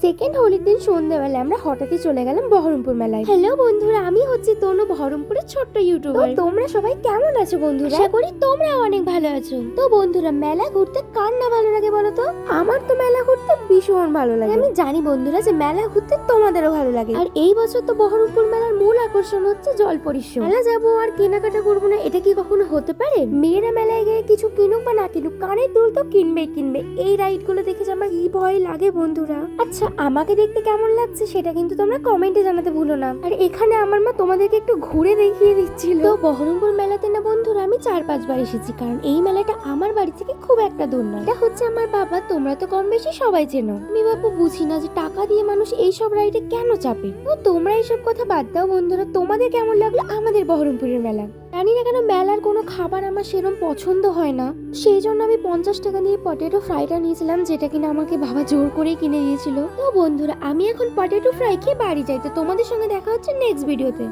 Second হোলির দিন সন্ধ্যাবেলা আমরা হঠাৎই চলে গেলাম বহরমপুর মেলায়। হ্যালো বন্ধুরা, আমি হচ্ছি তনু, বহরমপুরের ছোট্ট ইউটিউবার। তোমরা সবাই কেমন আছো বন্ধুরা? আশা করি তোমরাও অনেক ভালো আছো। তো বন্ধুরা, মেলা ঘুরতে কার না ভালো লাগে বলো তো? আমার তো মেলা ঘুরতে ভীষণ ভালো লাগে। আমি জানি বন্ধুরা যে মেলা ঘুরতে তোমাদেরও ভালো লাগে। আর এই বছর তো বহরমপুর মেলার মূল আকর্ষণ হচ্ছে জল পরিশ্রম। মেলা যাবো আর কেনাকাটা করবো না, এটা কি কখনো হতে পারে? মেয়েরা মেলায় গিয়ে কিছু কিনুক বা না কিনুক, কানের দুল তো কিনবেই কিনবে। এই রাইড গুলো দেখে যে আমার কি ভয় লাগে বন্ধুরা। আচ্ছা, আমাকে দেখতে কেমন লাগছে সেটা কিন্তু তোমরা কমেন্টে জানাতে ভুলো না। আর এখানে আমার মা তোমাদেরকে একটু ঘুরে দেখিয়ে দিচ্ছিল। তো বহরমপুর মেলাতে না বন্ধুরা আমি 4-5 বার এসেছি, কারণ এই মেলাটা আমার বাড়ি থেকে খুব একটা দূর নয়। এটা হচ্ছে আমার বাবা, তোমরা তো কম বেশি সবাই চেনো। আমি বাবু বুঝি না যে টাকা দিয়ে মানুষ এইসব রাইডে কেন চাপে। তো তোমরা এইসব কথা বাদ দাও বন্ধুরা, তোমাদের কেমন লাগলো আমাদের বহরমপুরের মেলা? জানি না কেন মেলার কোনো খাবার আমার সেরকম পছন্দ হয় না, সেই জন্য আমি 50 টাকা দিয়ে পটেটো ফ্রাইটা নিয়েছিলাম, যেটা কিনা আমাকে বাবা জোর করেই কিনে দিয়েছিল। তো বন্ধুরা, আমি এখন পটেটো ফ্রাই খেয়ে বাড়ি যাই। তো তোমাদের সঙ্গে দেখা হচ্ছে নেক্সট ভিডিওতে।